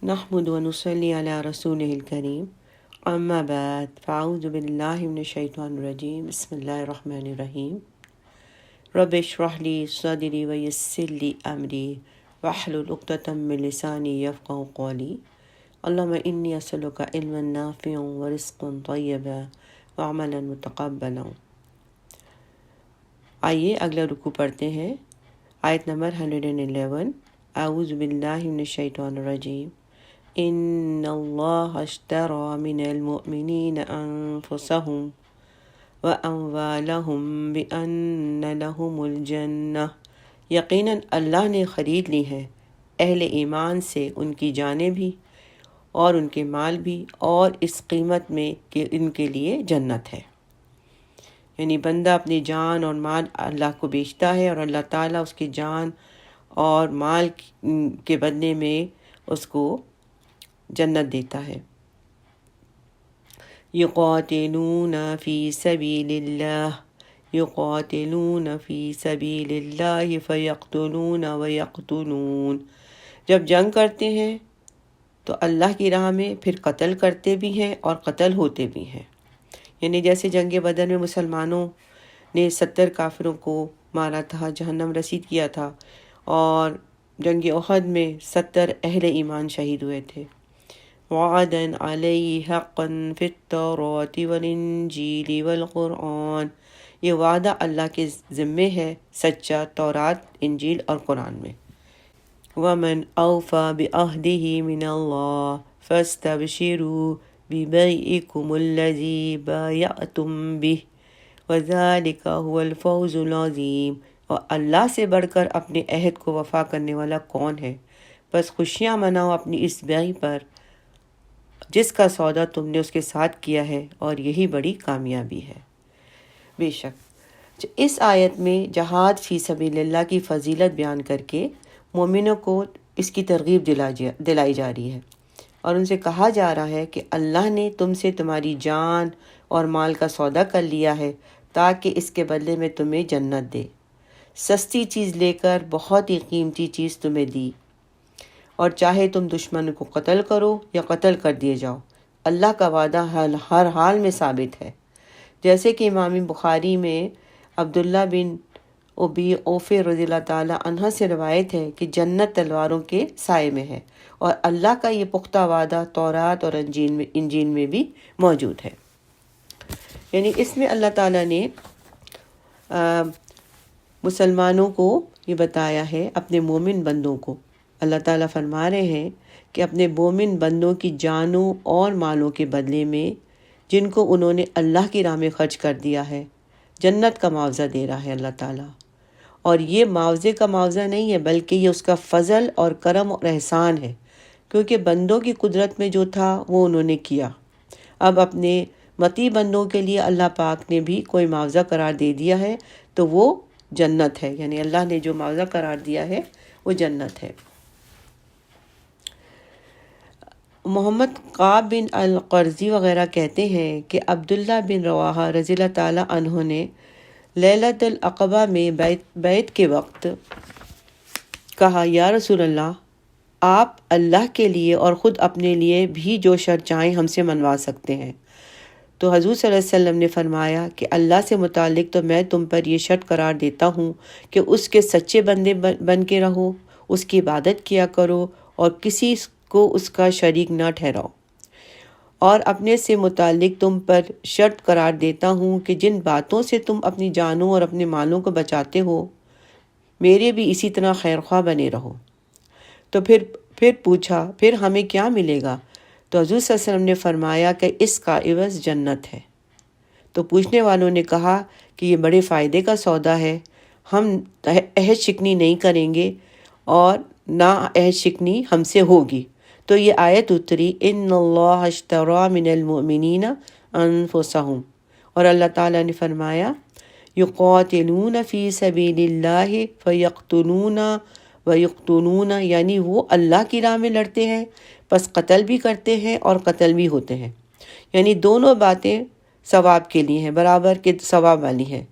نحمد و نصلی علی رسولہ الکریم اما بعد فاعوذ باللہ من الشیطان الرجیم بسم اللہ الرحمن الرحیم رب اشرح لی صدری ویسر لی امری واحلل عقدۃ من لسانی یفقہوا قولی اللہم انی اسألک علما نافعا ورزقا طیبا وعملا متقبلا۔ آئیے اگلا رکوع پڑھتے ہیں، آیت نمبر 111۔ اعوذ باللہ من الشیطان الرجیم ان اللہ اشتری من المؤمنین انفسهم واموالهم بان لهم الجنہ، یقیناً اللہ نے خرید لی ہے اہل ایمان سے ان کی جانیں بھی اور ان کے مال بھی، اور اس قیمت میں کہ ان کے لیے جنت ہے۔ یعنی بندہ اپنی جان اور مال اللہ کو بیچتا ہے اور اللہ تعالیٰ اس کی جان اور مال کے بدلے میں اس کو جنت دیتا ہے۔ یقاتلون فی سبیل اللہ، یقاتلون فی سبیل اللہ فیقتلون ویقتلون، جب جنگ کرتے ہیں تو اللہ کی راہ میں پھر قتل کرتے بھی ہیں اور قتل ہوتے بھی ہیں۔ یعنی جیسے جنگ بدر میں مسلمانوں نے 70 کافروں کو مارا تھا، جہنم رسید کیا تھا، اور جنگ احد میں 70 اہل ایمان شہید ہوئے تھے۔ وعدن علیہ حقا فی التوراۃ والانجیل والقرآن، یہ وعدہ اللہ کے ذمے ہے سچا تورات، انجیل اور قرآن میں۔ ومن اوفی بعہدہ من اللہ فاستبشروا ببیعکم الذی بایعتم بہ وذلک هو الفوز العظیم، اور اللہ سے بڑھ کر اپنے عہد کو وفا کرنے والا کون ہے؟ بس خوشیاں مناؤ اپنی اس بیع پر جس کا سودا تم نے اس کے ساتھ کیا ہے، اور یہی بڑی کامیابی ہے۔ بے شک اس آیت میں جہاد فی سبیل اللہ کی فضیلت بیان کر کے مومنوں کو اس کی ترغیب دلائی جا رہی ہے، اور ان سے کہا جا رہا ہے کہ اللہ نے تم سے تمہاری جان اور مال کا سودا کر لیا ہے تاکہ اس کے بدلے میں تمہیں جنت دے۔ سستی چیز لے کر بہت ہی قیمتی چیز تمہیں دی، اور چاہے تم دشمن کو قتل کرو یا قتل کر دیے جاؤ، اللہ کا وعدہ ہر حال میں ثابت ہے۔ جیسے کہ امام بخاری میں عبداللہ بن ابی اوفے رضی اللہ تعالی عنہ سے روایت ہے کہ جنت تلواروں کے سائے میں ہے، اور اللہ کا یہ پختہ وعدہ تورات اور انجیل میں بھی موجود ہے۔ یعنی اس میں اللہ تعالیٰ نے مسلمانوں کو یہ بتایا ہے، اپنے مومن بندوں کو اللہ تعالیٰ فرما رہے ہیں کہ اپنے مومن بندوں کی جانوں اور مالوں کے بدلے میں جن کو انہوں نے اللہ کی راہ میں خرچ کر دیا ہے، جنت کا معاوضہ دے رہا ہے اللہ تعالیٰ۔ اور یہ معاوضے کا معاوضہ نہیں ہے، بلکہ یہ اس کا فضل اور کرم اور احسان ہے، کیونکہ بندوں کی قدرت میں جو تھا وہ انہوں نے کیا۔ اب اپنے متی بندوں کے لیے اللہ پاک نے بھی کوئی معاوضہ قرار دے دیا ہے، تو وہ جنت ہے۔ یعنی اللہ نے جو معاوضہ قرار دیا ہے وہ جنت ہے۔ محمد قعب بن القرظی وغیرہ کہتے ہیں کہ عبداللہ بن رواحہ رضی اللہ تعالیٰ عنہ نے لیلۃ العقبہ میں بیعت کے وقت کہا، یا رسول اللہ، آپ اللہ کے لیے اور خود اپنے لیے بھی جو شرط چاہیں ہم سے منوا سکتے ہیں۔ تو حضور صلی اللہ علیہ وسلم نے فرمایا کہ اللہ سے متعلق تو میں تم پر یہ شرط قرار دیتا ہوں کہ اس کے سچے بندے بن کے رہو، اس کی عبادت کیا کرو اور کسی کو اس کا شریک نہ ٹھہراؤ۔ اور اپنے سے متعلق تم پر شرط قرار دیتا ہوں کہ جن باتوں سے تم اپنی جانوں اور اپنے مالوں کو بچاتے ہو، میرے بھی اسی طرح خیر خواہ بنے رہو۔ تو پھر پوچھا، پھر ہمیں کیا ملے گا؟ تو حضور صلی اللہ علیہ وسلم نے فرمایا کہ اس کا عوض جنت ہے۔ تو پوچھنے والوں نے کہا کہ یہ بڑے فائدے کا سودا ہے، ہم عہد شکنی نہیں کریں گے اور نہ عہد شکنی ہم سے ہوگی۔ تو یہ آیت اتری، ان اللہ اشتری من المؤمنین انفسهم، اور اللہ تعالیٰ نے فرمایا، یقاتلون فی سبیل اللہ فیقتلون ویقتلون، یعنی وہ اللہ کی راہ میں لڑتے ہیں، پس قتل بھی کرتے ہیں اور قتل بھی ہوتے ہیں۔ یعنی دونوں باتیں ثواب کے لیے ہیں، برابر کے ثواب والی ہیں۔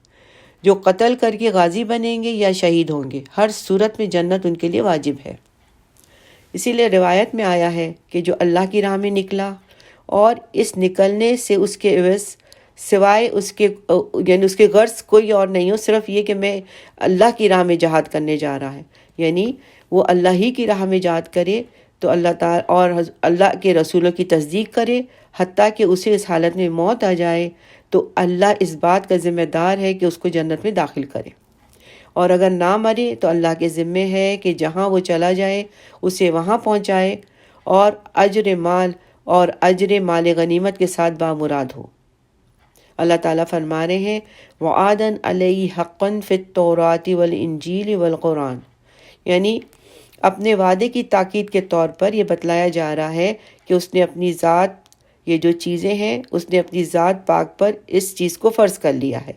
جو قتل کر کے غازی بنیں گے یا شہید ہوں گے، ہر صورت میں جنت ان کے لیے واجب ہے۔ اسی لیے روایت میں آیا ہے کہ جو اللہ کی راہ میں نکلا اور اس نکلنے سے اس کے عوض سوائے اس کے یعنی اس کے غرض کوئی اور نہیں ہو، صرف یہ کہ میں اللہ کی راہ میں جہاد کرنے جا رہا ہے، یعنی وہ اللہ ہی کی راہ میں جہاد کرے تو اللہ تعالی اور اللہ کے رسولوں کی تصدیق کرے، حتیٰ کہ اسے اس حالت میں موت آ جائے تو اللہ اس بات کا ذمہ دار ہے کہ اس کو جنت میں داخل کرے، اور اگر نہ مرے تو اللہ کے ذمے ہے کہ جہاں وہ چلا جائے اسے وہاں پہنچائے اور اجر مال غنیمت کے ساتھ بامراد ہو۔ اللہ تعالیٰ فرما رہے ہیں وعدن علیہ حقا فی التوراۃ والانجیل والقرآن، یعنی اپنے وعدے کی تاکید کے طور پر یہ بتلایا جا رہا ہے کہ اس نے اپنی ذات، یہ جو چیزیں ہیں اس نے اپنی ذات پاک پر اس چیز کو فرض کر لیا ہے،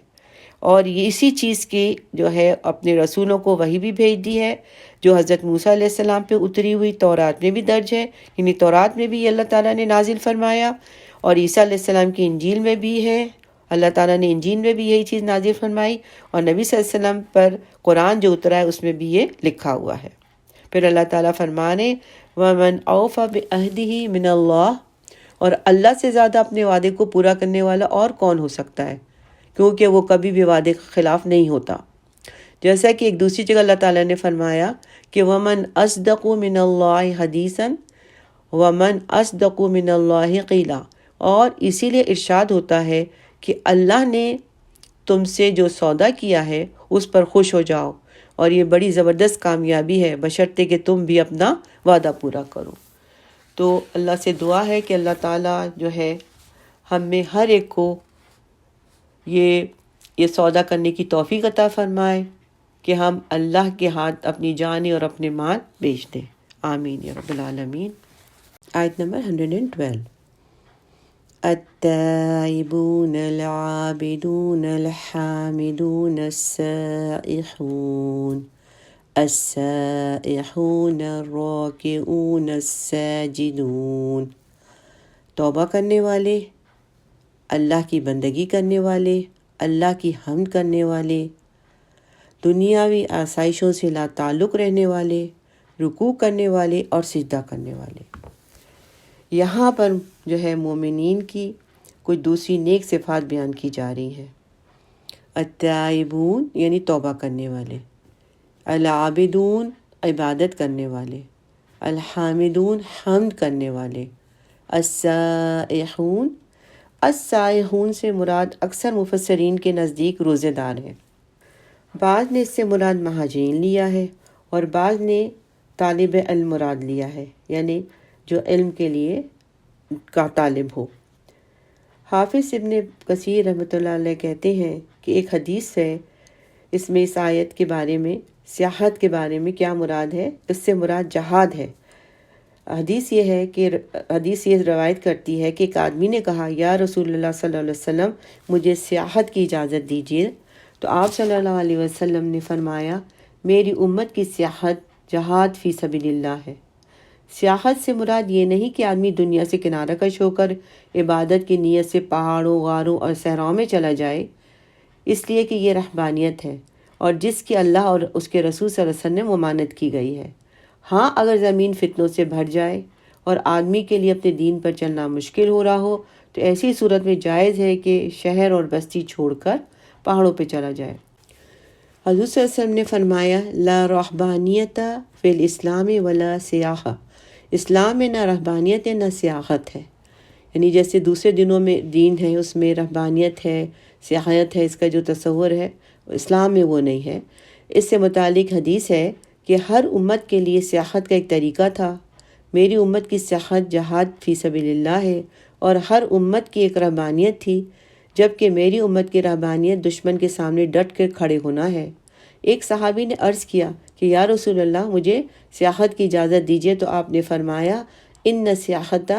اور یہ اسی چیز کی جو ہے اپنے رسولوں کو وحی بھی بھیج دی ہے جو حضرت موسیٰ علیہ السلام پہ اتری ہوئی تورات میں بھی درج ہے، یعنی تورات میں بھی اللہ تعالیٰ نے نازل فرمایا، اور عیسیٰ علیہ السلام کی انجیل میں بھی ہے، اللہ تعالیٰ نے انجیل میں بھی یہی چیز نازل فرمائی، اور نبی صلی اللہ علیہ وسلم پر قرآن جو اترا ہے اس میں بھی یہ لکھا ہوا ہے۔ پھر اللہ تعالیٰ فرمانے وَمَنْ أَوْفَى بِعَهْدِهِ مِنَ اللَّهِ، اور اللہ سے زیادہ اپنے وعدے کو پورا کرنے والا اور کون ہو سکتا ہے، کیونکہ وہ کبھی بھی وعدے کے خلاف نہیں ہوتا۔ جیسا کہ ایک دوسری جگہ اللہ تعالیٰ نے فرمایا کہ وَمَنْ أَصْدَقُ مِنَ اللَّهِ حَدِيثًا وَمَنْ أَصْدَقُ مِنَ اللَّهِ قِيلًا، اور اسی لیے ارشاد ہوتا ہے کہ اللہ نے تم سے جو سودا کیا ہے اس پر خوش ہو جاؤ، اور یہ بڑی زبردست کامیابی ہے بشرطے کہ تم بھی اپنا وعدہ پورا کرو۔ تو اللہ سے دعا ہے کہ اللہ تعالیٰ جو ہے ہم میں ہر ایک کو یہ سودا کرنے کی توفیق عطا فرمائے کہ ہم اللہ کے ہاتھ اپنی جانیں اور اپنے مال بیچ دیں، آمین یا رب العالمین۔ آیت نمبر 112، التائبون العابدون الحامدون السائحون الراکعون الساجدون، توبہ کرنے والے، اللہ کی بندگی کرنے والے، اللہ کی حمد کرنے والے، دنیاوی آسائشوں سے لا تعلق رہنے والے، رکوع کرنے والے اور سجدہ کرنے والے۔ یہاں پر جو ہے مومنین کی کچھ دوسری نیک صفات بیان کی جا رہی ہیں۔ التائبون یعنی توبہ کرنے والے، العابدون عبادت کرنے والے، الحامدون حمد کرنے والے، السائحون سے مراد اکثر مفسرین کے نزدیک روزے دار ہیں، بعض نے اس سے مراد مہاجرین لیا ہے، اور بعض نے طالب علم مراد لیا ہے، یعنی جو علم کے لیے کا طالب ہو۔ حافظ ابن کثیر رحمۃ اللہ علیہ کہتے ہیں کہ ایک حدیث ہے، اس میں اس آیت کے بارے میں سیاحت کے بارے میں کیا مراد ہے، اس سے مراد جہاد ہے۔ حدیث یہ روایت کرتی ہے کہ ایک آدمی نے کہا یا رسول اللہ صلی اللہ علیہ وسلم مجھے سیاحت کی اجازت دیجیے، تو آپ صلی اللہ علیہ وسلم نے فرمایا میری امت کی سیاحت جہاد فی سبیل اللہ ہے۔ سیاحت سے مراد یہ نہیں کہ آدمی دنیا سے کنارہ کش ہو کر عبادت کی نیت سے پہاڑوں، غاروں اور صحراؤں میں چلا جائے، اس لیے کہ یہ رہبانیت ہے اور جس کی اللہ اور اس کے رسول صلی اللہ علیہ وسلم نے ممانعت کی گئی ہے۔ ہاں اگر زمین فتنوں سے بھر جائے اور آدمی کے لیے اپنے دین پر چلنا مشکل ہو رہا ہو تو ایسی صورت میں جائز ہے کہ شہر اور بستی چھوڑ کر پہاڑوں پہ چلا جائے۔ حضور صلی اللہ علیہ وسلم نے فرمایا لا رہبانیت فی الاسلام ولا سیاحہ، اسلام میں نہ رہبانیت ہے نہ سیاحت ہے، یعنی جیسے دوسرے دنوں میں دین ہے اس میں رہبانیت ہے، سیاحت ہے، اس کا جو تصور ہے اسلام میں وہ نہیں ہے۔ اس سے متعلق حدیث ہے کہ ہر امت کے لیے سیاحت کا ایک طریقہ تھا، میری امت کی سیاحت جہاد فی سبیل اللہ ہے، اور ہر امت کی ایک رہبانیت تھی، جبکہ میری امت کی رہبانیت دشمن کے سامنے ڈٹ کر کھڑے ہونا ہے۔ ایک صحابی نے عرض کیا کہ یا رسول اللہ مجھے سیاحت کی اجازت دیجیے، تو آپ نے فرمایا ان سیاحت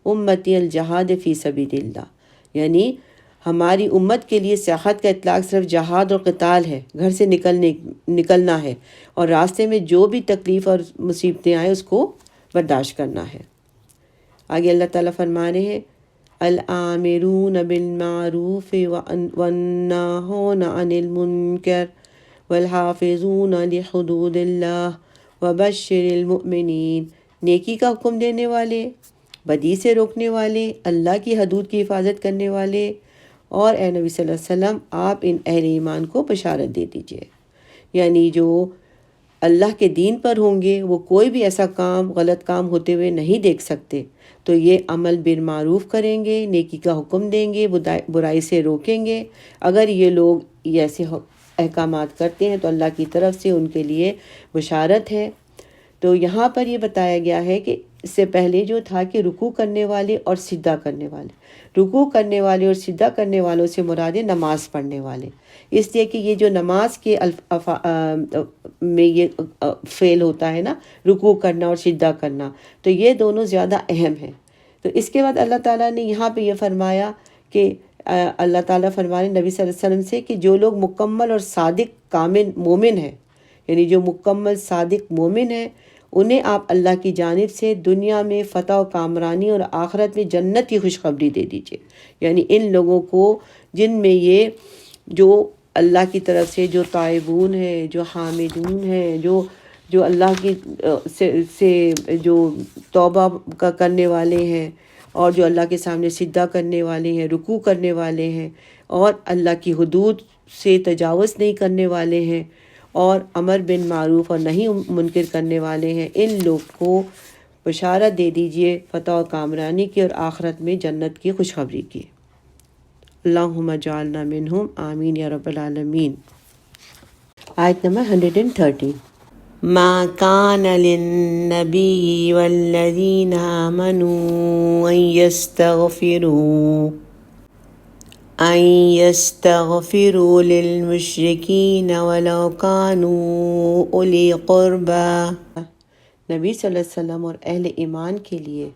امتی الجہاد فی سبیل اللہ، یعنی ہماری امت کے لیے سیاحت کا اطلاق صرف جہاد اور قتال ہے، گھر سے نکلنا ہے اور راستے میں جو بھی تکلیف اور مصیبتیں آئیں اس کو برداشت کرنا ہے۔ آگے اللہ تعالیٰ فرما رہے ہیں الآمرون بالمعروف والناہون عن المنکر والحافظون لحدود اللہ وبشر المؤمنین نیکی کا حکم دینے والے، بدی سے روکنے والے، اللہ کی حدود کی حفاظت کرنے والے، اور اے نبی صلی اللہ علیہ وسلم آپ ان اہل ایمان کو بشارت دے دیجئے، یعنی جو اللہ کے دین پر ہوں گے وہ کوئی بھی ایسا کام، غلط کام ہوتے ہوئے نہیں دیکھ سکتے، تو یہ عمل بالمعروف کریں گے، نیکی کا حکم دیں گے، برائی سے روکیں گے۔ اگر یہ لوگ ایسے احکامات کرتے ہیں تو اللہ کی طرف سے ان کے لیے بشارت ہے۔ تو یہاں پر یہ بتایا گیا ہے کہ اس سے پہلے جو تھا کہ رکوع کرنے والے اور سجدہ کرنے والے، رکوع کرنے والے اور سجدہ کرنے والوں سے مراد ہے نماز پڑھنے والے، اس لیے کہ یہ جو نماز کے میں یہ فعل ہوتا ہے نا، رکوع کرنا اور سجدہ کرنا، تو یہ دونوں زیادہ اہم ہیں۔ تو اس کے بعد اللہ تعالیٰ نے یہاں پہ یہ فرمایا کہ اللہ تعالیٰ فرمانے نبی صلی اللہ علیہ وسلم سے کہ جو لوگ مکمل اور صادق کامل مومن ہیں، یعنی جو مکمل صادق مومن ہیں، انہیں آپ اللہ کی جانب سے دنیا میں فتح و کامرانی اور آخرت میں جنت کی خوشخبری دے دیجیے، یعنی ان لوگوں کو جن میں یہ جو اللہ کی طرف سے جو تائبون ہیں، جو حامدون ہیں، جو اللہ کی سے جو توبہ کرنے والے ہیں، اور جو اللہ کے سامنے سجدہ کرنے والے ہیں، رکوع کرنے والے ہیں، اور اللہ کی حدود سے تجاوز نہیں کرنے والے ہیں، اور امر بالمعروف اور نہیں منکر کرنے والے ہیں، ان لوگ کو بشارت دے دیجئے فتح و کامرانی کی اور آخرت میں جنت کی خوشخبری کی۔ اللہم اجعلنا منہم، آمین یا رب العالمین۔ آیت نمبر 113۔ ما كان للنبي والذين آمنوا أن يستغفروا للمشركين ولو كانوا أولي قربى۔ نبی صلی اللہ علیہ وسلم اور اہل ایمان کے لیے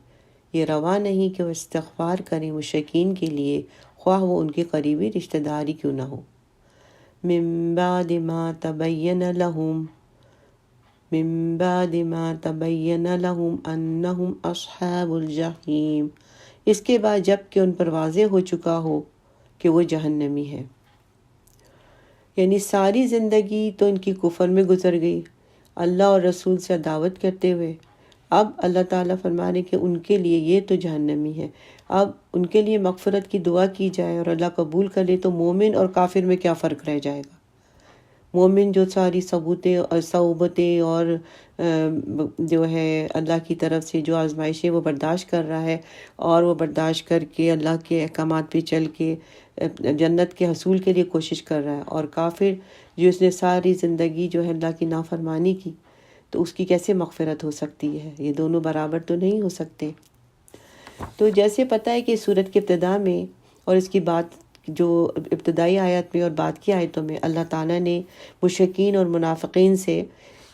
یہ روا نہیں کہ وہ استغفار کریں مشرکین کے لیے، خواہ وہ ان کے قریبی رشتہ داری کیوں نہ ہو۔ من بعد ما تبین لهم انہم اصحاب الجحیم، اس کے بعد جب کہ ان پر واضح ہو چکا ہو کہ وہ جہنمی ہے، یعنی ساری زندگی تو ان کی کفر میں گزر گئی، اللہ اور رسول سے دعوت کرتے ہوئے۔ اب اللہ تعالیٰ فرما رہے کہ ان کے لیے یہ تو جہنمی ہے، اب ان کے لیے مغفرت کی دعا کی جائے اور اللہ قبول کر لے، تو مومن اور کافر میں کیا فرق رہ جائے گا؟ مومن جو ساری صعوبتیں اور جو ہے اللہ کی طرف سے جو آزمائشیں وہ برداشت کر رہا ہے، اور وہ برداشت کر کے اللہ کے احکامات پہ چل کے جنت کے حصول کے لیے کوشش کر رہا ہے، اور کافر جو اس نے ساری زندگی جو ہے اللہ کی نافرمانی کی، تو اس کی کیسے مغفرت ہو سکتی ہے؟ یہ دونوں برابر تو نہیں ہو سکتے۔ تو جیسے پتہ ہے کہ سورت کے ابتدا میں اور اس کی بات جو ابتدائی آیت میں اور بعد کی آیتوں میں اللہ تعالیٰ نے مشرکین اور منافقین سے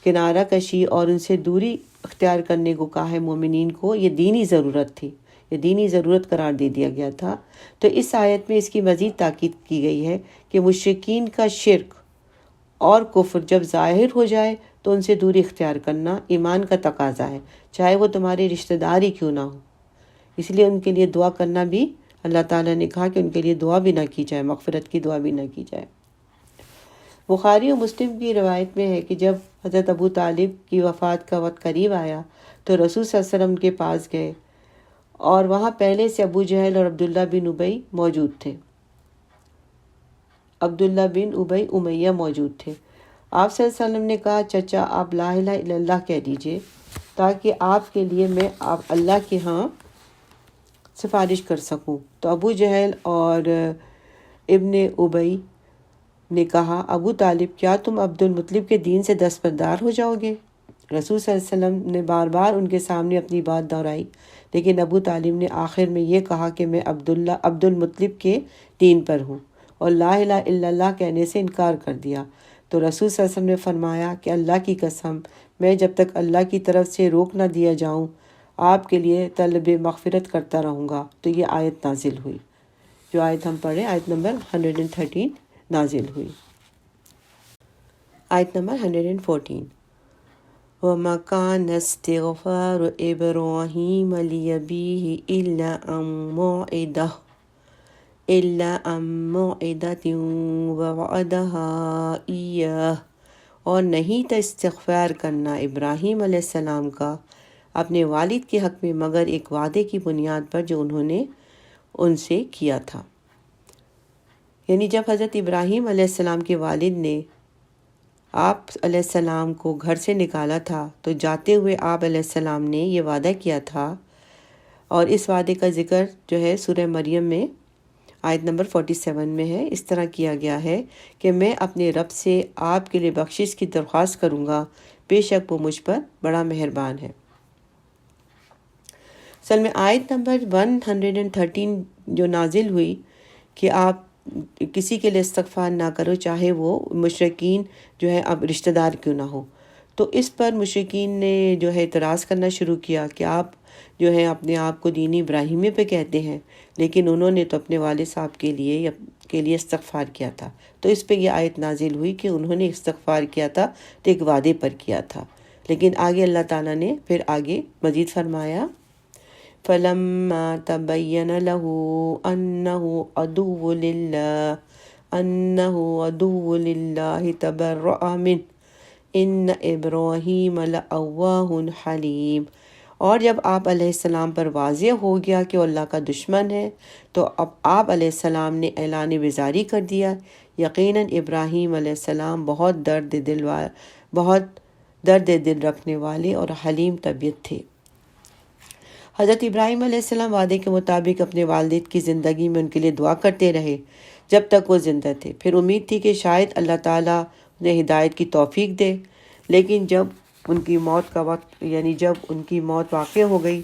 کنارہ کشی اور ان سے دوری اختیار کرنے کو کہا ہے۔ مومنین کو یہ دینی ضرورت تھی، یہ دینی ضرورت قرار دے دیا گیا تھا۔ تو اس آیت میں اس کی مزید تاکید کی گئی ہے کہ مشرکین کا شرک اور کفر جب ظاہر ہو جائے تو ان سے دوری اختیار کرنا ایمان کا تقاضا ہے، چاہے وہ تمہارے رشتہ دار ہی کیوں نہ ہو۔ اس لیے ان کے لیے دعا کرنا بھی اللہ تعالیٰ نے کہا کہ ان کے لیے دعا بھی نہ کی جائے، مغفرت کی دعا بھی نہ کی جائے۔ بخاری و مسلم کی روایت میں ہے کہ جب حضرت ابو طالب کی وفات کا وقت قریب آیا تو رسول صلی اللہ علیہ وسلم کے پاس گئے، اور وہاں پہلے سے ابو جہل اور عبداللہ بن ابی موجود تھے، عبداللہ بن ابی امیہ موجود تھے۔ آپ صلی اللہ علیہ وسلم نے کہا، چچا آپ لا الہ الا اللہ کہہ دیجئے تاکہ آپ کے لیے میں آپ اللہ کے ہاں سفارش کر سکوں۔ تو ابو جہل اور ابن ابی نے کہا، ابو طالب کیا تم عبد المطلب کے دین سے دستبردار ہو جاؤ گے؟ رسول صلی اللہ علیہ وسلم نے بار بار ان کے سامنے اپنی بات دہرائی، لیکن ابو طالب نے آخر میں یہ کہا کہ میں عبد المطلب کے دین پر ہوں، اور لا الہ الا اللہ کہنے سے انکار کر دیا۔ تو رسول صلی اللہ علیہ وسلم نے فرمایا کہ اللہ کی قسم، میں جب تک اللہ کی طرف سے روک نہ دیا جاؤں آپ کے لیے طلب مغفرت کرتا رہوں گا۔ تو یہ آیت نازل ہوئی، جو آیت ہم پڑھیں، آیت نمبر 113 نازل ہوئی۔ آیت نمبر 114۔ وَمَا كَانَ اسْتِغْفَارُ إِبْرَاهِيمَ لِأَبِيهِ إِلَّا عَن مَّوْعِدَةٍ وَوَعَدَهَا إِيَّاهُ، اور نہیں تھا استغفار کرنا ابراہیم علیہ السلام کا اپنے والد کے حق میں مگر ایک وعدے کی بنیاد پر جو انہوں نے ان سے کیا تھا۔ یعنی جب حضرت ابراہیم علیہ السلام کے والد نے آپ علیہ السلام کو گھر سے نکالا تھا تو جاتے ہوئے آپ علیہ السلام نے یہ وعدہ کیا تھا، اور اس وعدے کا ذکر جو ہے سورہ مریم میں آیت نمبر 47 میں ہے۔ اس طرح کیا گیا ہے کہ میں اپنے رب سے آپ کے لیے بخشش کی درخواست کروں گا، بے شک وہ مجھ پر بڑا مہربان ہے۔ اصل میں آیت نمبر 113 جو نازل ہوئی کہ آپ کسی کے لیے استغفار نہ کرو چاہے وہ مشرکین جو ہے اب رشتہ دار کیوں نہ ہو، تو اس پر مشرکین نے جو ہے اعتراض کرنا شروع کیا کہ آپ جو ہے اپنے آپ کو دین ابراہیمی پہ کہتے ہیں، لیکن انہوں نے تو اپنے والد صاحب کے لیے استغفار کیا تھا۔ تو اس پہ یہ آیت نازل ہوئی کہ انہوں نے استغفار کیا تھا تو ایک وعدے پر کیا تھا، لیکن آگے اللہ تعالیٰ نے پھر آگے مزید فرمایا فَلَمَّا تَبَيَّنَ لَهُ أَنَّهُ عَدُوٌّ لِلَّهِ تَبَرَّأَ مِنْهُ إِنَّ إِبْرَاهِيمَ لَأَوَّاهٌ حَلِيمٌ۔ اور جب آپ علیہ السلام پر واضح ہو گیا کہ وہ اللہ کا دشمن ہے تو اب آپ علیہ السلام نے اعلان بیزاری کر دیا، یقیناً ابراہیم علیہ السلام بہت درد دل رکھنے والے اور حلیم طبیعت تھے۔ حضرت ابراہیم علیہ السلام وعدے کے مطابق اپنے والد کی زندگی میں ان کے لیے دعا کرتے رہے جب تک وہ زندہ تھے۔ پھر امید تھی کہ شاید اللہ تعالیٰ انہیں ہدایت کی توفیق دے، لیکن جب ان کی موت کا وقت جب ان کی موت واقع ہو گئی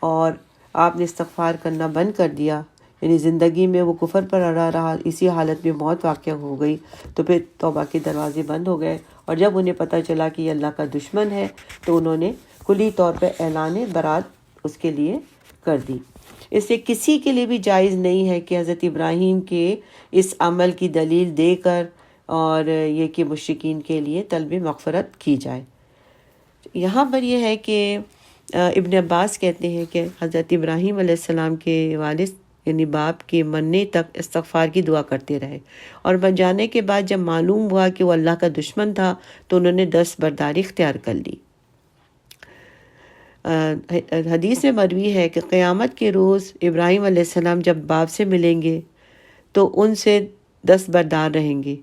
اور آپ نے استغفار کرنا بند کر دیا، یعنی زندگی میں وہ کفر پر اڑا رہا، اسی حالت میں موت واقع ہو گئی، تو پھر توبہ کے دروازے بند ہو گئے، اور جب انہیں پتہ چلا کہ یہ اللہ کا دشمن ہے تو انہوں نے کلی طور پہ اعلان برات اس کے لیے کر دی۔ اس سے کسی کے لیے بھی جائز نہیں ہے کہ حضرت ابراہیم کے اس عمل کی دلیل دے کر اور یہ کہ مشرکین کے لیے طلب مغفرت کی جائے۔ یہاں پر یہ ہے کہ ابن عباس کہتے ہیں کہ حضرت ابراہیم علیہ السلام کے والد یعنی باپ کے مرنے تک استغفار کی دعا کرتے رہے، اور بن جانے کے بعد جب معلوم ہوا کہ وہ اللہ کا دشمن تھا تو انہوں نے دست برداری اختیار کر لی۔ حدیث میں مروی ہے کہ قیامت کے روز ابراہیم علیہ السلام جب باپ سے ملیں گے تو ان سے دست بردار رہیں گے۔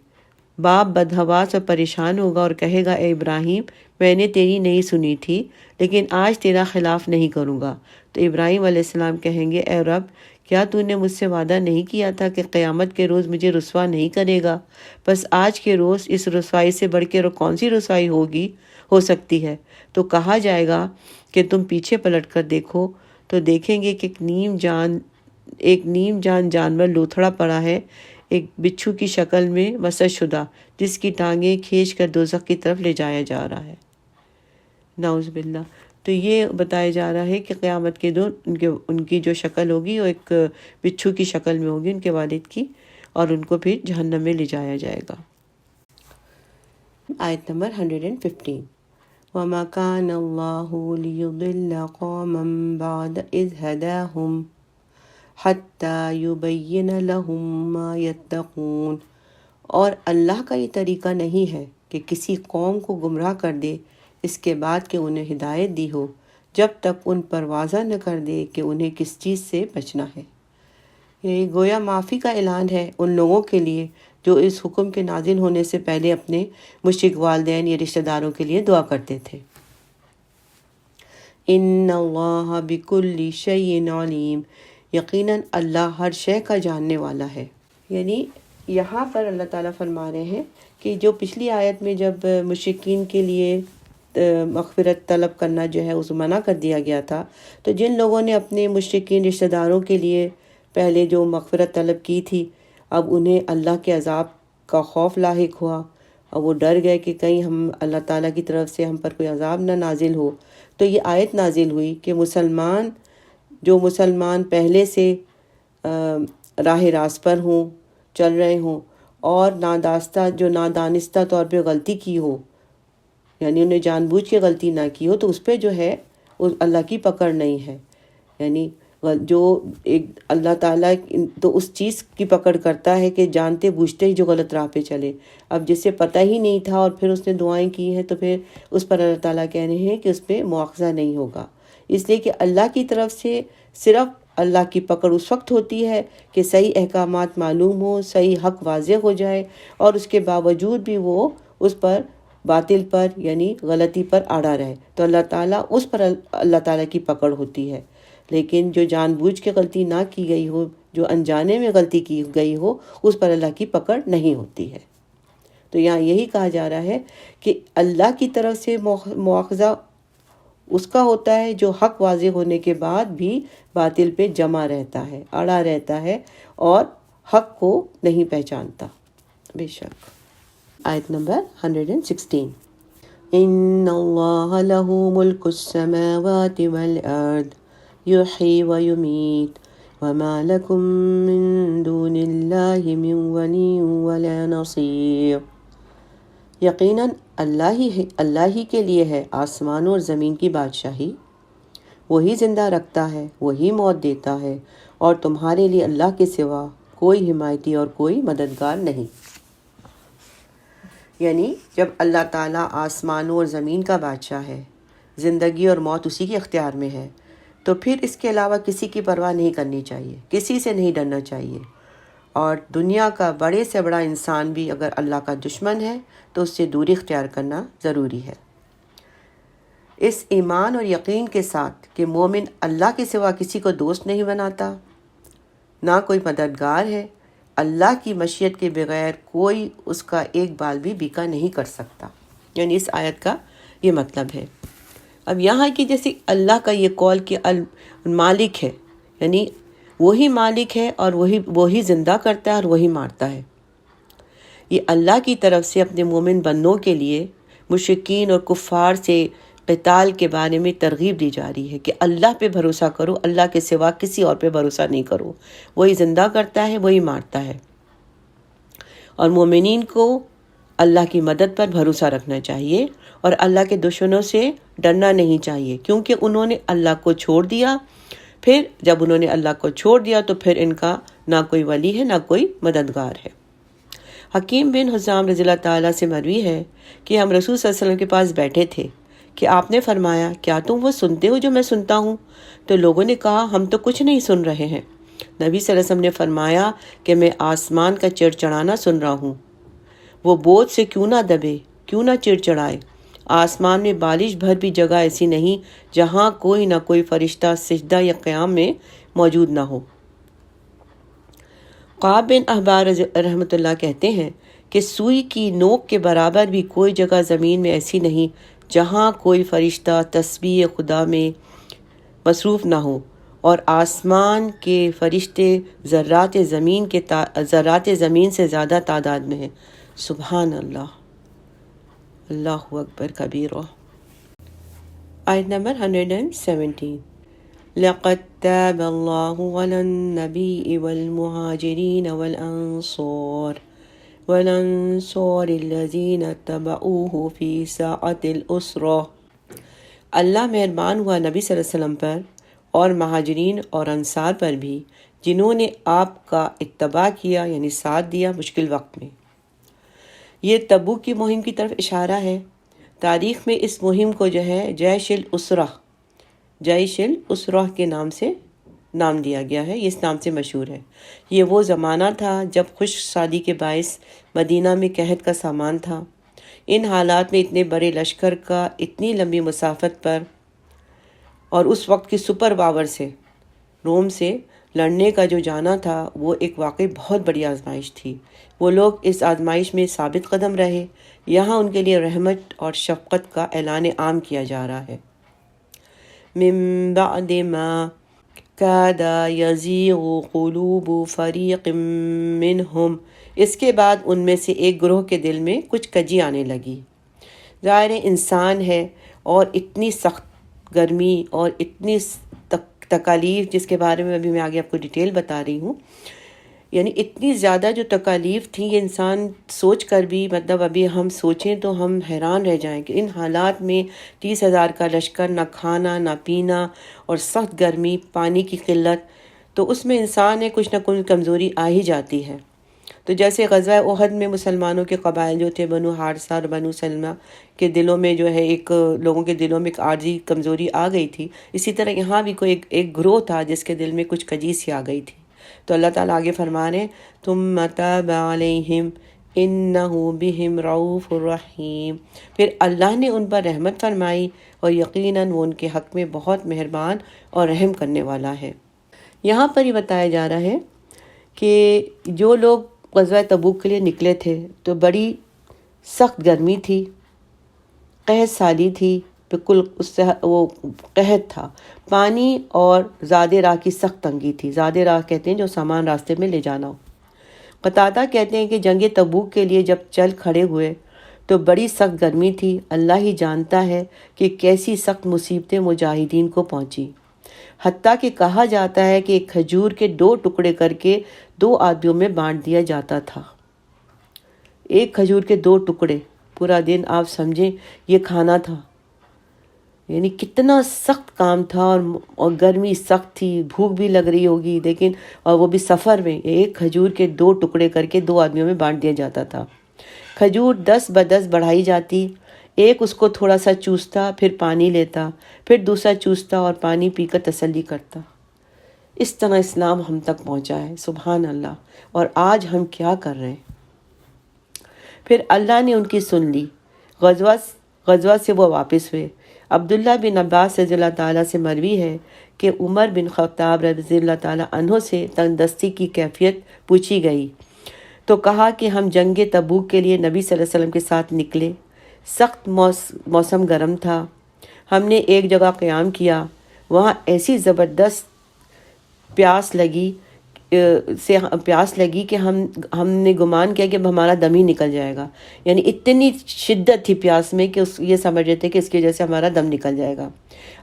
باپ بدحواس اور پریشان ہوگا اور کہے گا اے ابراہیم، میں نے تیری نہیں سنی تھی، لیکن آج تیرا خلاف نہیں کروں گا۔ تو ابراہیم علیہ السلام کہیں گے اے رب، کیا تو نے مجھ سے وعدہ نہیں کیا تھا کہ قیامت کے روز مجھے رسوا نہیں کرے گا؟ بس آج کے روز اس رسوائی سے بڑھ کے کون سی رسوائی ہو سکتی ہے؟ تو کہا جائے گا کہ تم پیچھے پلٹ کر دیکھو تو دیکھیں گے کہ ایک نیم جان جانور لوتھڑا پڑا ہے، ایک بچھو کی شکل میں مسح شدہ، جس کی ٹانگیں کھینچ کر دوزخ کی طرف لے جایا جا رہا ہے۔ نعوذ باللہ۔ تو یہ بتایا جا رہا ہے کہ قیامت کے دن ان کی جو شکل ہوگی وہ ایک بچھو کی شکل میں ہوگی ان کے والد کی، اور ان کو پھر جہنم میں لے جایا جائے گا۔ آیت نمبر 115 وَمَا كَانَ اللَّهُ لِيُضِلَّ قَوْمًا بَعْدَ إِذْ هَدَاهُمْ حَتَّى يُبَيِّنَ لَهُم مَّا يَتَّقُونَ، اور اللہ کا یہ طریقہ نہیں ہے کہ کسی قوم کو گمراہ کر دے اس کے بعد کہ انہیں ہدایت دی ہو، جب تک ان پر واضح نہ کر دے کہ انہیں کس چیز سے بچنا ہے۔ یہ گویا معافی کا اعلان ہے ان لوگوں کے لیے جو اس حکم کے نازل ہونے سے پہلے اپنے مشرک والدین یا رشتہ داروں کے لیے دعا کرتے تھے۔ ان اللہ بکل شیء علیم، یقیناً اللہ ہر شے کا جاننے والا ہے۔ یعنی یہاں پر اللہ تعالیٰ فرما رہے ہیں کہ جو پچھلی آیت میں جب مشرکین کے لیے مغفرت طلب کرنا جو ہے اس منع کر دیا گیا تھا، تو جن لوگوں نے اپنے مشرکین رشتہ داروں کے لیے پہلے جو مغفرت طلب کی تھی، اب انہیں اللہ کے عذاب کا خوف لاحق ہوا اور وہ ڈر گئے کہ کہیں ہم اللہ تعالیٰ کی طرف سے ہم پر کوئی عذاب نہ نازل ہو۔ تو یہ آیت نازل ہوئی کہ مسلمان پہلے سے راہ راست پر ہوں، چل رہے ہوں، اور نادانستہ طور پہ غلطی کی ہو، یعنی انہیں جان بوجھ کے غلطی نہ کی ہو، تو اس پہ جو ہے اللہ کی پکڑ نہیں ہے۔ یعنی جو اللہ تعالیٰ تو اس چیز کی پکڑ کرتا ہے کہ جانتے بوجھتے ہی جو غلط راہ پہ چلے۔ اب جسے پتہ ہی نہیں تھا اور پھر اس نے دعائیں کی ہیں تو پھر اس پر اللہ تعالیٰ کہہ رہے ہیں کہ اس پہ مواخذہ نہیں ہوگا۔ اس لیے کہ اللہ کی طرف سے صرف اللہ کی پکڑ اس وقت ہوتی ہے کہ صحیح احکامات معلوم ہو، صحیح حق واضح ہو جائے، اور اس کے باوجود بھی وہ اس پر باطل پر یعنی غلطی پر اڑا رہے، تو اس پر اللہ تعالیٰ کی پکڑ ہوتی ہے۔ لیکن جو جان بوجھ کے غلطی نہ کی گئی ہو، جو انجانے میں غلطی کی گئی ہو، اس پر اللہ کی پکڑ نہیں ہوتی ہے۔ تو یہاں یہی کہا جا رہا ہے کہ اللہ کی طرف سے مواخذہ اس کا ہوتا ہے جو حق واضح ہونے کے بعد بھی باطل پہ جمع رہتا ہے، اڑا رہتا ہے اور حق کو نہیں پہچانتا۔ بے شک۔ آیت نمبر 116، ان اللہ لہ ملک السماوات والارض یحیی ویمیت وما لکم من دون اللہ من ولی ولا نصیر۔ یقیناً اللہ ہی کے لیے ہے آسمانوں اور زمین کی بادشاہی، وہی زندہ رکھتا ہے، وہی موت دیتا ہے، اور تمہارے لیے اللہ کے سوا کوئی حمایتی اور کوئی مددگار نہیں۔ یعنی جب اللہ تعالیٰ آسمانوں اور زمین کا بادشاہ ہے، زندگی اور موت اسی کے اختیار میں ہے، تو پھر اس کے علاوہ کسی کی پرواہ نہیں کرنی چاہیے، کسی سے نہیں ڈرنا چاہیے، اور دنیا کا بڑے سے بڑا انسان بھی اگر اللہ کا دشمن ہے تو اس سے دوری اختیار کرنا ضروری ہے۔ اس ایمان اور یقین کے ساتھ کہ مومن اللہ کے سوا کسی کو دوست نہیں بناتا، نہ کوئی مددگار ہے، اللہ کی مشیت کے بغیر کوئی اس کا ایک بال بھی بیکا نہیں کر سکتا، یعنی اس آیت کا یہ مطلب ہے۔ اب یہاں کی جیسے اللہ کا یہ قول کہ مالک ہے، یعنی وہی مالک ہے اور وہی زندہ کرتا ہے اور وہی مارتا ہے، یہ اللہ کی طرف سے اپنے مومن بندوں کے لیے مشرکین اور کفار سے قتال کے بارے میں ترغیب دی جا رہی ہے کہ اللہ پہ بھروسہ کرو، اللہ کے سوا کسی اور پہ بھروسہ نہیں کرو، وہی زندہ کرتا ہے، وہی مارتا ہے، اور مومنین کو اللہ کی مدد پر بھروسہ رکھنا چاہیے اور اللہ کے دشمنوں سے ڈرنا نہیں چاہیے، کیونکہ انہوں نے اللہ کو چھوڑ دیا۔ پھر جب انہوں نے اللہ کو چھوڑ دیا تو پھر ان کا نہ کوئی ولی ہے نہ کوئی مددگار ہے۔ حکیم بن حزام رضی اللہ تعالیٰ سے مروی ہے کہ ہم رسول صلی اللہ علیہ وسلم کے پاس بیٹھے تھے کہ آپ نے فرمایا، کیا تم وہ سنتے ہو جو میں سنتا ہوں؟ تو لوگوں نے کہا، ہم تو کچھ نہیں سن رہے ہیں۔ نبی صلی اللہ علیہ وسلم نے فرمایا کہ میں آسمان کا چڑچڑانا سن رہا ہوں، وہ بوجھ سے کیوں نہ دبے، کیوں نہ چڑچڑائے، آسمان میں بالش بھر بھی جگہ ایسی نہیں جہاں کوئی نہ کوئی فرشتہ سجدہ یا قیام میں موجود نہ ہو۔ قعب بن احبار رحمۃ اللہ کہتے ہیں کہ سوئی کی نوک کے برابر بھی کوئی جگہ زمین میں ایسی نہیں جہاں کوئی فرشتہ تسبیح خدا میں مصروف نہ ہو، اور آسمان کے فرشتے ذرات زمین سے زیادہ تعداد میں ہیں۔ سبحان اللہ، اللہ اکبر کبیرہ۔ آیت نمبر 117، لَقَدْ تَابَ اللَّهُ عَلَى النَّبِيِّ وَالْمُهَاجِرِينَ وَالْأَنصَارِ الَّذِينَ اتَّبَعُوهُ فِي سَاعَةِ الْعُسْرَةِ۔ اللہ مہربان ہوا نبی صلی اللہ علیہ وسلم پر اور مہاجرین اور انصار پر بھی جنہوں نے آپ کا اتباع کیا، یعنی ساتھ دیا مشکل وقت میں۔ یہ تبوک کی مہم کی طرف اشارہ ہے۔ تاریخ میں اس مہم کو جیش الاسرہ کے نام سے نام دیا گیا ہے، یہ اس نام سے مشہور ہے۔ یہ وہ زمانہ تھا جب خشک سالی کے باعث مدینہ میں قحط کا سامان تھا۔ ان حالات میں اتنے بڑے لشکر کا اتنی لمبی مسافت پر اور اس وقت کی سپر پاور سے روم سے لڑنے کا جو جانا تھا، وہ ایک واقعی بہت بڑی آزمائش تھی۔ وہ لوگ اس آزمائش میں ثابت قدم رہے۔ یہاں ان کے لیے رحمت اور شفقت کا اعلان عام کیا جا رہا ہے۔ من بعد ما کاد یزیغ قلوب فریق منہم، اس کے بعد ان میں سے ایک گروہ کے دل میں کچھ کجی آنے لگی۔ ظاہر انسان ہے اور اتنی سخت گرمی اور اتنی تکالیف، جس کے بارے میں ابھی میں آگے آپ کو ڈیٹیل بتا رہی ہوں، یعنی اتنی زیادہ جو تکالیف تھیں، یہ انسان سوچ کر بھی ابھی ہم سوچیں تو ہم حیران رہ جائیں کہ ان حالات میں 30,000 کا لشکر، نہ کھانا نہ پینا اور سخت گرمی، پانی کی قلت، تو اس میں انسان ہے کچھ نہ کچھ کمزوری آ ہی جاتی ہے۔ تو جیسے غزوہ احد میں مسلمانوں کے قبائل جو تھے بنو حارثہ اور بنو سلمہ کے دلوں میں جو ہے لوگوں کے دلوں میں ایک عارضی کمزوری آ گئی تھی، اسی طرح یہاں بھی کوئی ایک گروہ تھا جس کے دل میں کچھ کجیسی آ گئی تھی۔ تو اللہ تعالیٰ آگے فرما رہے ہیں ثم تاب علیہم انہ بہم رؤوف الرحیم، پھر اللہ نے ان پر رحمت فرمائی اور یقیناً وہ ان کے حق میں بہت مہربان اور رحم کرنے والا ہے۔ یہاں پر یہ بتایا جا رہا ہے کہ جو لوگ غزوہ تبوک کے لیے نکلے تھے تو بڑی سخت گرمی تھی، قحط سالی تھی، بالکل اس سے وہ قحط تھا، پانی اور زیادہ راہ کی سخت تنگی تھی۔ زیادہ راہ کہتے ہیں جو سامان راستے میں لے جانا ہو۔ قتادہ کہتے ہیں کہ جنگ تبوک کے لیے جب چل کھڑے ہوئے تو بڑی سخت گرمی تھی، اللہ ہی جانتا ہے کہ کیسی سخت مصیبتیں مجاہدین کو پہنچی، حتیٰ کہ کہا جاتا ہے کہ ایک کھجور کے 2 ٹکڑے کر کے 2 آدمیوں میں بانٹ دیا جاتا تھا۔ ایک کھجور کے 2 ٹکڑے، پورا دن آپ سمجھیں یہ کھانا تھا، یعنی کتنا سخت کام تھا، اور گرمی سخت تھی، بھوک بھی لگ رہی ہوگی لیکن، اور وہ بھی سفر میں۔ ایک کھجور کے 2 ٹکڑے کر کے 2 آدمیوں میں بانٹ دیا جاتا تھا۔ کھجور 10 ب10 بڑھائی جاتی، ایک اس کو تھوڑا سا چوستا، پھر پانی لیتا، پھر دوسرا چوستا اور پانی پی کر تسلی کرتا۔ اس طرح اسلام ہم تک پہنچا ہے، سبحان اللہ۔ اور آج ہم کیا کر رہے ہیں؟ پھر اللہ نے ان کی سن لی، غزوہ سے وہ واپس ہوئے۔ عبداللہ بن عباس رضی اللہ تعالیٰ سے مروی ہے کہ عمر بن خطاب رضی اللہ تعالیٰ عنہ سے تندرستی کی کیفیت پوچھی گئی تو کہا کہ ہم جنگ تبوک کے لیے نبی صلی اللہ علیہ وسلم کے ساتھ نکلے، سخت موسم گرم تھا، ہم نے ایک جگہ قیام کیا، وہاں ایسی زبردست پیاس لگی کہ ہم نے گمان کیا کہ ہمارا دم ہی نکل جائے گا، یعنی اتنی شدت تھی پیاس میں کہ یہ سمجھ رہے تھے کہ اس کی وجہ سے ہمارا دم نکل جائے گا۔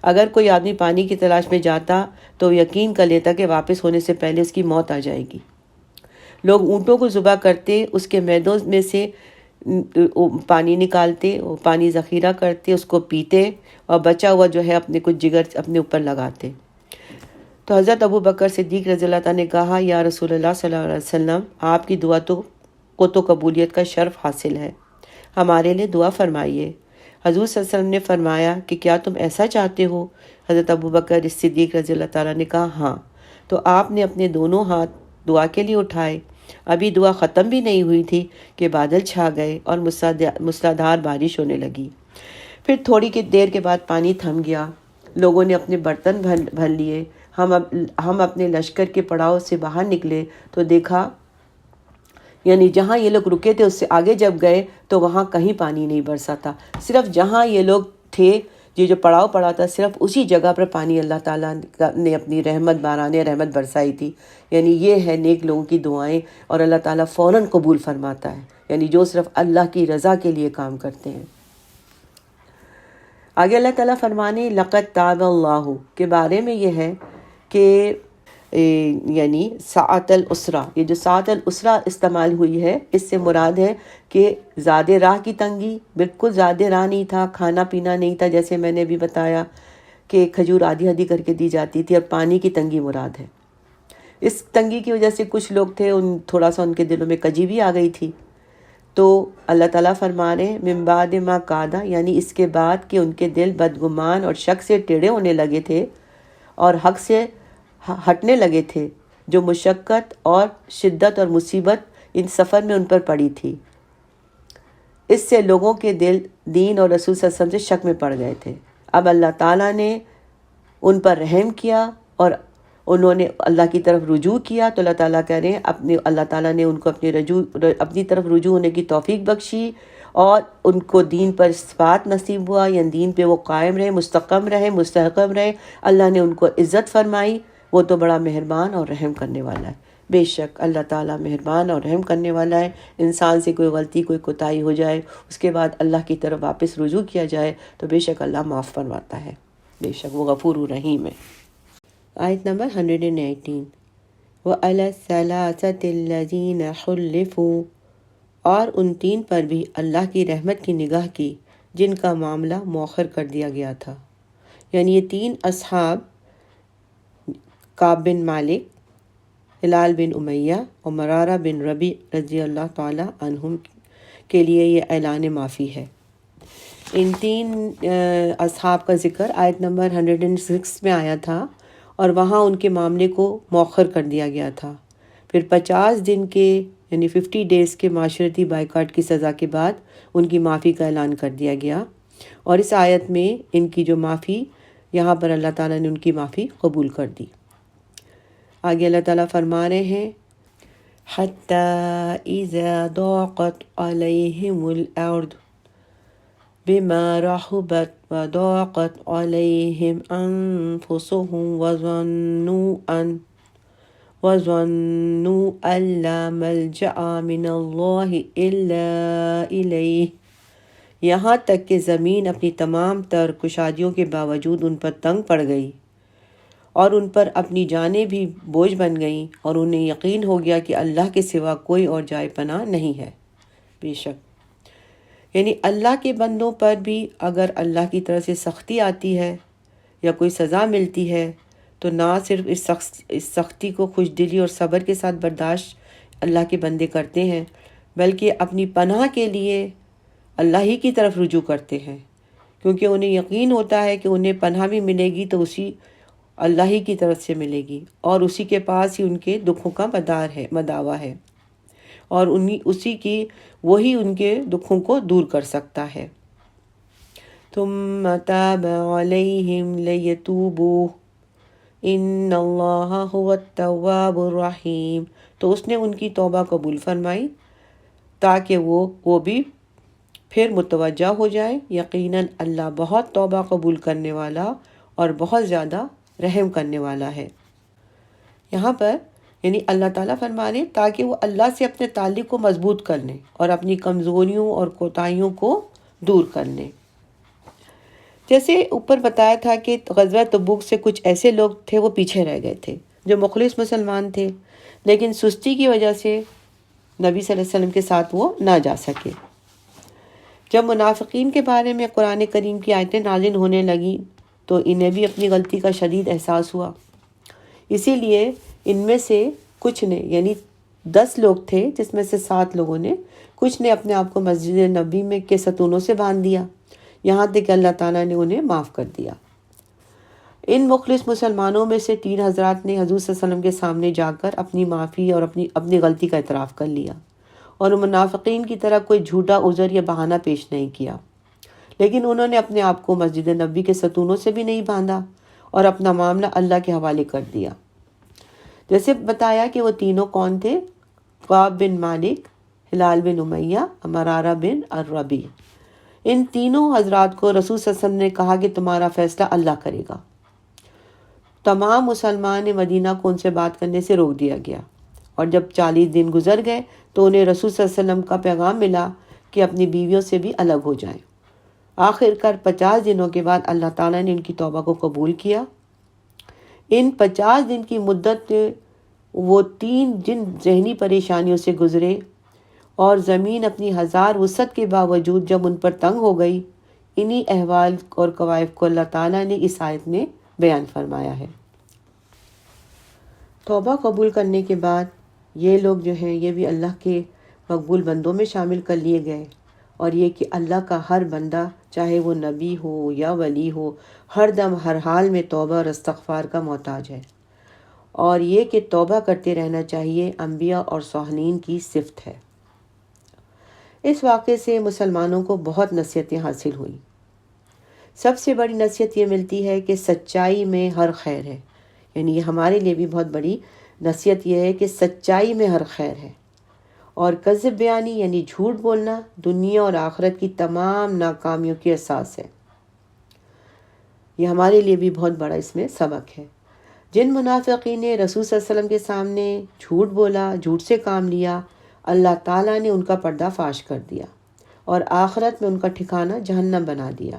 اگر کوئی آدمی پانی کی تلاش میں جاتا تو یقین کر لیتا کہ واپس ہونے سے پہلے اس کی موت آ جائے گی۔ لوگ اونٹوں کو ذبح کرتے، اس کے میدوں میں سے پانی نکالتے، پانی ذخیرہ کرتے، اس کو پیتے، اور بچا ہوا جو ہے اپنے کچھ جگر اپنے اوپر لگاتے۔ تو حضرت ابو بکر صدیق رضی اللہ تعالیٰ نے کہا، یا رسول اللہ صلی اللہ علیہ وسلم، آپ کی دعا کو تو قبولیت کا شرف حاصل ہے، ہمارے لیے دعا فرمائیے۔ حضور صلی اللہ علیہ وسلم نے فرمایا کہ کیا تم ایسا چاہتے ہو؟ حضرت ابو بکر صدیق رضی اللہ تعالیٰ نے کہا ہاں۔ تو آپ نے اپنے دونوں ہاتھ دعا کے لیے اٹھائے، ابھی دعا ختم بھی نہیں ہوئی تھی کہ بادل چھا گئے اور موسلادھار بارش ہونے لگی۔ پھر تھوڑی دیر کے بعد پانی تھم گیا، لوگوں نے اپنے برتن بھر لیے، ہم اپنے لشکر کے پڑاؤ سے باہر نکلے تو دیکھا، یعنی جہاں یہ لوگ رکے تھے اس سے آگے جب گئے تو وہاں کہیں پانی نہیں برسا تھا، صرف جہاں یہ لوگ تھے، یہ جو پڑاؤ پڑا تھا، صرف اسی جگہ پر پانی اللہ تعالیٰ نے اپنی رحمت برسائی تھی۔ یعنی یہ ہے نیک لوگوں کی دعائیں، اور اللہ تعالیٰ فوراً قبول فرماتا ہے، یعنی جو صرف اللہ کی رضا کے لیے کام کرتے ہیں۔ آگے اللہ تعالیٰ فرمانے لقد تاب اللہ کے بارے میں یہ ہے کہ یعنی ساعت الاسرہ، یہ جو ساعت الاسرہ استعمال ہوئی ہے، اس سے مراد ہے کہ زیادہ راہ کی تنگی، بالکل زیادہ راہ نہیں تھا، کھانا پینا نہیں تھا، جیسے میں نے بھی بتایا کہ کھجور آدھی کر کے دی جاتی تھی، اور پانی کی تنگی مراد ہے۔ اس تنگی کی وجہ سے کچھ لوگ تھے، تھوڑا سا ان کے دلوں میں کجی بھی آ گئی تھی، تو اللہ تعالیٰ فرما رہے ہیں من بعد ما قادا، یعنی اس کے بعد کہ ان کے دل بدگمان اور شک سے ٹیڑھے ہونے لگے تھے اور حق سے ہٹنے لگے تھے، جو مشقت اور شدت اور مصیبت ان سفر میں ان پر پڑی تھی، اس سے لوگوں کے دل دین اور رسول صلی اللہ علیہ وسلم سے شک میں پڑ گئے تھے۔ اب اللہ تعالیٰ نے ان پر رحم کیا اور انہوں نے اللہ کی طرف رجوع کیا، تو اللہ تعالیٰ کہہ رہے ہیں اللہ تعالیٰ نے ان کو اپنی طرف رجوع ہونے کی توفیق بخشی، اور ان کو دین پر ثبات نصیب ہوا، یعنی دین پہ وہ قائم رہے، مستقم رہے، مستحکم رہے، اللہ نے ان کو عزت فرمائی۔ وہ تو بڑا مہربان اور رحم کرنے والا ہے۔ بے شک اللہ تعالیٰ مہربان اور رحم کرنے والا ہے۔ انسان سے کوئی غلطی، کوئی کوتاہی ہو جائے، اس کے بعد اللہ کی طرف واپس رجوع کیا جائے تو بے شک اللہ معاف فرماتا ہے، بے شک وہ غفور الرحیم ہے۔ آیت نمبر 118، وَعَلَى الثَّلَاثَةِ الَّذِينَ خُلِّفُوا، اور ان 3 پر بھی اللہ کی رحمت کی نگاہ کی جن کا معاملہ مؤخر کر دیا گیا تھا، یعنی یہ 3 اصحاب، کعب بن مالک، ہلال بن امیہ اور مرارہ بن ربیع رضی اللہ تعالیٰ عنہم کے لیے یہ اعلان معافی ہے۔ ان تین اصحاب کا ذکر آیت نمبر 106 میں آیا تھا اور وہاں ان کے معاملے کو مؤخر کر دیا گیا تھا۔ پھر 50 دن کے یعنی 50 ڈیز کے معاشرتی بائیکاٹ کی سزا کے بعد ان کی معافی کا اعلان کر دیا گیا، اور اس آیت میں ان کی جو معافی، یہاں پر اللہ تعالیٰ نے ان کی معافی قبول کر دی۔ آگے اللہ تعالیٰ فرما رہے ہیں حَتَّى إِذَا ضَاقَتْ عَلَيْهِمُ الْأَرْضُ بِمَا رَحُبَتْ وَضَاقَتْ عَلَيْهِمْ أَنفُسُهُمْ وَظَنُّوا أَن لَّا مَلْجَأَ مِنَ اللَّهِ إِلَّا إِلَيْهِ، یہاں تک کہ زمین اپنی تمام تر کشادیوں کے باوجود ان پر تنگ پڑ گئی اور ان پر اپنی جانیں بھی بوجھ بن گئیں، اور انہیں یقین ہو گیا کہ اللہ کے سوا کوئی اور جائے پناہ نہیں ہے۔ بے شک یعنی اللہ کے بندوں پر بھی اگر اللہ کی طرف سے سختی آتی ہے یا کوئی سزا ملتی ہے تو نہ صرف اس سختی کو خوش دلی اور صبر کے ساتھ برداشت اللہ کے بندے کرتے ہیں، بلکہ اپنی پناہ کے لیے اللہ ہی کی طرف رجوع کرتے ہیں، کیونکہ انہیں یقین ہوتا ہے کہ انہیں پناہ بھی ملے گی تو اسی اللہ ہی کی طرف سے ملے گی، اور اسی کے پاس ہی ان کے دکھوں کا مداوا ہے، اور وہی ان کے دکھوں کو دور کر سکتا ہے۔ ثم تاب علیہم لیتوبوا ان اللہ هو التواب الرحیم، تو اس نے ان کی توبہ قبول فرمائی تاکہ وہ بھی پھر متوجہ ہو جائیں، یقیناً اللہ بہت توبہ قبول کرنے والا اور بہت زیادہ رحم کرنے والا ہے۔ یہاں پر یعنی اللہ تعالیٰ فرما رہے تاکہ وہ اللہ سے اپنے تعلق کو مضبوط کر لیں اور اپنی کمزوریوں اور کوتاہیوں کو دور کر لیں۔ جیسے اوپر بتایا تھا کہ غزوہ تبوک سے کچھ ایسے لوگ تھے وہ پیچھے رہ گئے تھے جو مخلص مسلمان تھے، لیکن سستی کی وجہ سے نبی صلی اللہ علیہ وسلم کے ساتھ وہ نہ جا سکے۔ جب منافقین کے بارے میں قرآن کریم کی آیتیں نازل ہونے لگیں تو انہیں بھی اپنی غلطی کا شدید احساس ہوا، اسی لیے ان میں سے کچھ نے یعنی 10 لوگ تھے جس میں سے 7 لوگوں نے، کچھ نے اپنے آپ کو مسجد نبی میں کے ستونوں سے باندھ دیا، یہاں تک کہ اللہ تعالیٰ نے انہیں معاف کر دیا۔ ان مخلص مسلمانوں میں سے 3 حضرات نے حضور صلی اللہ علیہ وسلم کے سامنے جا کر اپنی معافی اور اپنی غلطی کا اعتراف کر لیا، اور منافقین کی طرح کوئی جھوٹا عذر یا بہانہ پیش نہیں کیا، لیکن انہوں نے اپنے آپ کو مسجد نبی کے ستونوں سے بھی نہیں باندھا اور اپنا معاملہ اللہ کے حوالے کر دیا۔ جیسے بتایا کہ وہ تینوں کون تھے، کعب بن مالک، ہلال بن امیہ، مرارہ بن الربیع۔ ان تینوں حضرات کو رسول صلی اللہ علیہ وسلم نے کہا کہ تمہارا فیصلہ اللہ کرے گا۔ تمام مسلمان مدینہ کو ان سے بات کرنے سے روک دیا گیا، اور جب 40 دن گزر گئے تو انہیں رسول صلی اللہ علیہ وسلم کا پیغام ملا کہ اپنی بیویوں سے بھی الگ ہو جائیں۔ آخر کار 50 دنوں کے بعد اللہ تعالیٰ نے ان کی توبہ کو قبول کیا۔ ان 50 دن کی مدت وہ 3 جن ذہنی پریشانیوں سے گزرے، اور زمین اپنی 1000 وسعت کے باوجود جب ان پر تنگ ہو گئی، انہی احوال اور کوائف کو اللہ تعالیٰ نے اس آیت میں بیان فرمایا ہے۔ توبہ قبول کرنے کے بعد یہ لوگ جو ہیں یہ بھی اللہ کے مقبول بندوں میں شامل کر لیے گئے، اور یہ کہ اللہ کا ہر بندہ چاہے وہ نبی ہو یا ولی ہو ہر دم ہر حال میں توبہ اور استغفار کا محتاج ہے، اور یہ کہ توبہ کرتے رہنا چاہیے انبیاء اور صالحین کی صفت ہے۔ اس واقعے سے مسلمانوں کو بہت نصیحتیں حاصل ہوئیں۔ سب سے بڑی نصیحت یہ ملتی ہے کہ سچائی میں ہر خیر ہے، یعنی یہ ہمارے لیے بھی بہت بڑی نصیحت یہ ہے کہ سچائی میں ہر خیر ہے، اور کذب بیانی یعنی جھوٹ بولنا دنیا اور آخرت کی تمام ناکامیوں کی اساس ہے۔ یہ ہمارے لیے بھی بہت بڑا اس میں سبق ہے۔ جن منافقین نے رسول صلی اللہ علیہ وسلم کے سامنے جھوٹ بولا، جھوٹ سے کام لیا، اللہ تعالیٰ نے ان کا پردہ فاش کر دیا اور آخرت میں ان کا ٹھکانہ جہنم بنا دیا۔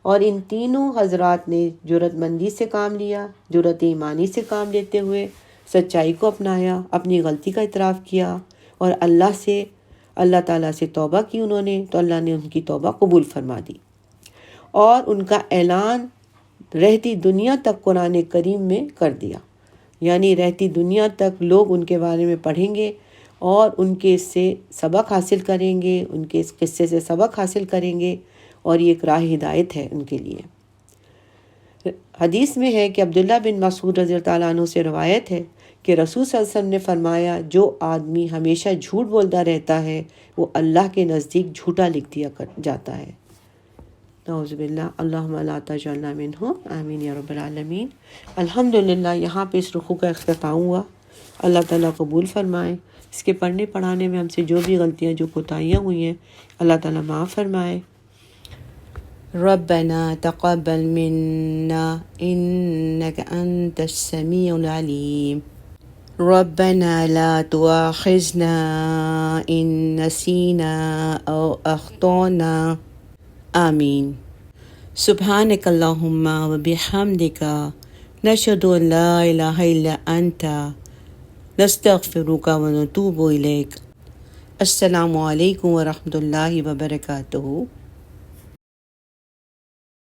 اور ان تینوں حضرات نے جرأت مندی سے کام لیا، جرأت ایمانی سے کام لیتے ہوئے سچائی کو اپنایا، اپنی غلطی کا اعتراف کیا، اور اللہ تعالیٰ سے توبہ کی انہوں نے، تو اللہ نے ان کی توبہ قبول فرما دی، اور ان کا اعلان رہتی دنیا تک قرآن کریم میں کر دیا یعنی رہتی دنیا تک لوگ ان کے بارے میں پڑھیں گے اور ان کے سے سبق حاصل کریں گے، ان کے اس قصے سے سبق حاصل کریں گے، اور یہ ایک راہ ہدایت ہے ان کے لیے۔ حدیث میں ہے کہ عبداللہ بن مسعود رضی اللہ تعالیٰ عنہ سے روایت ہے کہ رسول صلی اللہ علیہ وسلم نے فرمایا، جو آدمی ہمیشہ جھوٹ بولتا رہتا ہے وہ اللہ کے نزدیک جھوٹا لکھ دیا جاتا ہے۔ نعوذ باللہ، اللہم لا تجعلنا منہم، آمین یا رب العالمین۔ الحمدللہ یہاں پہ اس رکوع کا اختتام ہوا۔ اللہ تعالیٰ قبول فرمائے۔ اس کے پڑھنے پڑھانے میں ہم سے جو بھی غلطیاں، جو کوتاہیاں ہوئی ہیں، اللہ تعالیٰ معاف فرمائے۔ ربنا تقبل منا انك انت السميع العليم ربنا لا تؤاخذنا ان نسينا او اخطأنا آمین۔ سبحانک اللہم وبحمدک نشہد ان لا الہ الا انت نستغفرک ونتوب الیک۔ السلام علیکم ورحمۃ اللہ وبرکاتہ۔